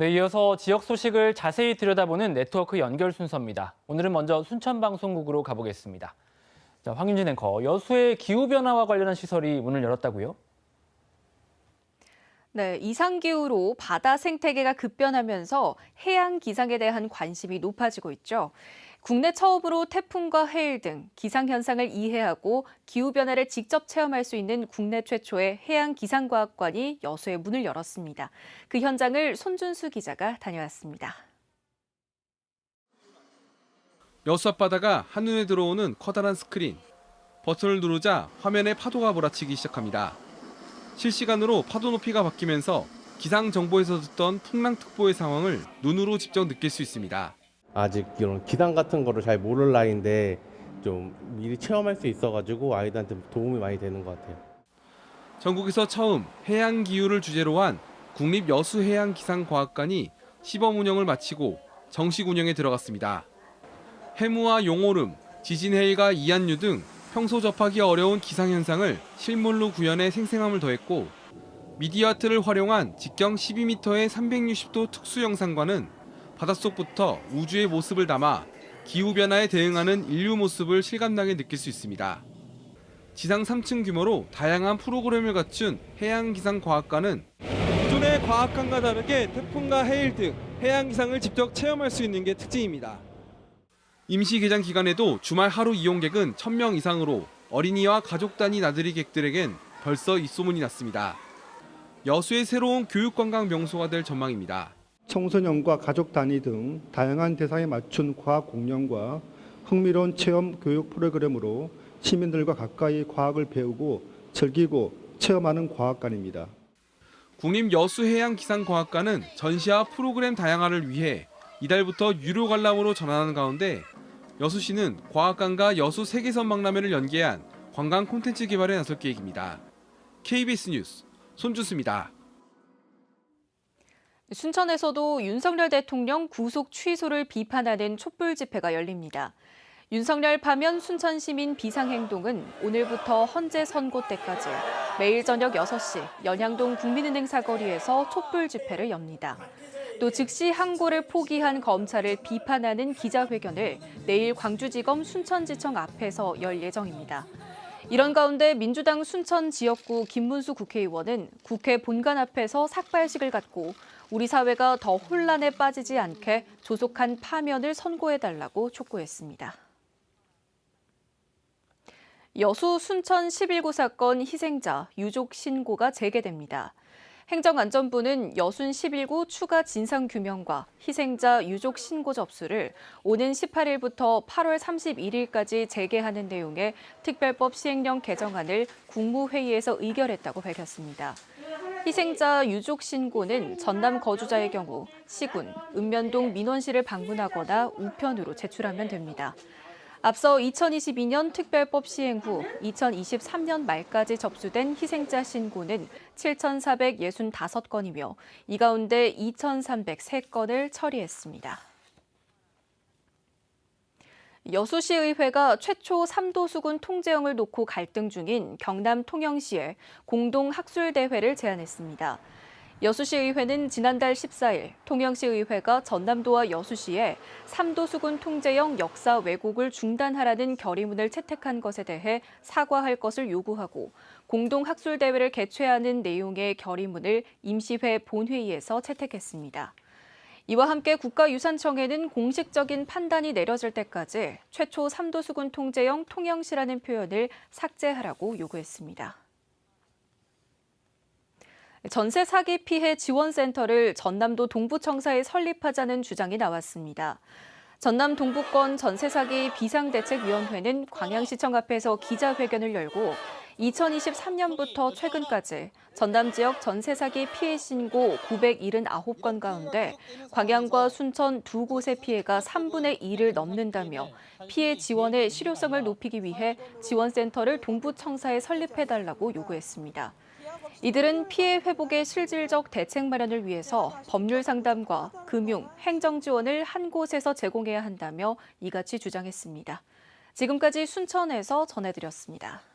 네, 이어서 지역 소식을 자세히 들여다보는 네트워크 연결 순서입니다. 오늘은 먼저 순천방송국으로 가보겠습니다. 자, 황윤진 앵커, 여수의 기후변화와 관련한 시설이 문을 열었다고요? 네, 이상기후로 바다 생태계가 급변하면서 해양 기상에 대한 관심이 높아지고 있죠. 국내 처음으로 태풍과 해일 등 기상현상을 이해하고 기후변화를 직접 체험할 수 있는 국내 최초의 해양기상과학관이 여수에 문을 열었습니다. 그 현장을 손준수 기자가 다녀왔습니다. 여수 앞바다가 한눈에 들어오는 커다란 스크린. 버튼을 누르자 화면에 파도가 몰아치기 시작합니다. 실시간으로 파도 높이가 바뀌면서 기상정보에서 듣던 풍랑특보의 상황을 눈으로 직접 느낄 수 있습니다. 아직 이런 기상 같은 거를 잘 모를 나이인데 좀 미리 체험할 수 있어가지고 아이들한테 도움이 많이 되는 것 같아요. 전국에서 처음 해양 기후를 주제로 한 국립여수해양기상과학관이 시범 운영을 마치고 정식 운영에 들어갔습니다. 해무와 용오름, 지진해일과 이한류 등 평소 접하기 어려운 기상현상을 실물로 구현해 생생함을 더했고, 미디어 아트를 활용한 직경 12m의 360도 특수영상과는 바닷속부터 우주의 모습을 담아 기후변화에 대응하는 인류 모습을 실감나게 느낄 수 있습니다. 지상 3층 규모로 다양한 프로그램을 갖춘 해양기상과학관은 기존의 과학관과 다르게 태풍과 해일 등 해양기상을 직접 체험할 수 있는 게 특징입니다. 임시 개장 기간에도 주말 하루 이용객은 1000명 이상으로 어린이와 가족 단위 나들이 객들에겐 벌써 입소문이 났습니다. 여수의 새로운 교육관광 명소가 될 전망입니다. 청소년과 가족 단위 등 다양한 대상에 맞춘 과학 공연과 흥미로운 체험 교육 프로그램으로 시민들과 가까이 과학을 배우고 즐기고 체험하는 과학관입니다. 국립여수해양기상과학관은 전시와 프로그램 다양화를 위해 이달부터 유료 관람으로 전환하는 가운데 여수시는 과학관과 여수 세계선 박람회를 연계한 관광 콘텐츠 개발에 나설 계획입니다. KBS 뉴스 손준수입니다. 순천에서도 윤석열 대통령 구속 취소를 비판하는 촛불 집회가 열립니다. 윤석열 파면 순천 시민 비상행동은 오늘부터 헌재 선고 때까지 매일 저녁 6시 연양동 국민은행 사거리에서 촛불 집회를 엽니다. 또 즉시 항고를 포기한 검찰을 비판하는 기자회견을 내일 광주지검 순천지청 앞에서 열 예정입니다. 이런 가운데 민주당 순천 지역구 김문수 국회의원은 국회 본관 앞에서 삭발식을 갖고 우리 사회가 더 혼란에 빠지지 않게 조속한 파면을 선고해달라고 촉구했습니다. 여수 순천 11구 사건 희생자 유족 신고가 재개됩니다. 행정안전부는 여순 11구 추가 진상규명과 희생자 유족 신고 접수를 오는 18일부터 8월 31일까지 재개하는 내용의 특별법 시행령 개정안을 국무회의에서 의결했다고 밝혔습니다. 희생자 유족 신고는 전남 거주자의 경우 시군, 읍면동 민원실을 방문하거나 우편으로 제출하면 됩니다. 앞서 2022년 특별법 시행 후 2023년 말까지 접수된 희생자 신고는 7,465건이며 이 가운데 2,303건을 처리했습니다. 여수시의회가 최초 3도 수군 통제형을 놓고 갈등 중인 경남 통영시에 공동학술대회를 제안했습니다. 여수시의회는 지난달 14일 통영시의회가 전남도와 여수시에 3도 수군 통제형 역사 왜곡을 중단하라는 결의문을 채택한 것에 대해 사과할 것을 요구하고 공동학술대회를 개최하는 내용의 결의문을 임시회 본회의에서 채택했습니다. 이와 함께 국가유산청에는 공식적인 판단이 내려질 때까지 최초 3도 수군 통제형 통영시라는 표현을 삭제하라고 요구했습니다. 전세 사기 피해 지원센터를 전남도 동부청사에 설립하자는 주장이 나왔습니다. 전남 동부권 전세 사기 비상대책위원회는 광양시청 앞에서 기자회견을 열고 2023년부터 최근까지 전남 지역 전세 사기 피해 신고 979건 가운데 광양과 순천 두 곳의 피해가 3분의 2를 넘는다며 피해 지원의 실효성을 높이기 위해 지원센터를 동부청사에 설립해달라고 요구했습니다. 이들은 피해 회복의 실질적 대책 마련을 위해서 법률 상담과 금융, 행정 지원을 한 곳에서 제공해야 한다며 이같이 주장했습니다. 지금까지 순천에서 전해드렸습니다.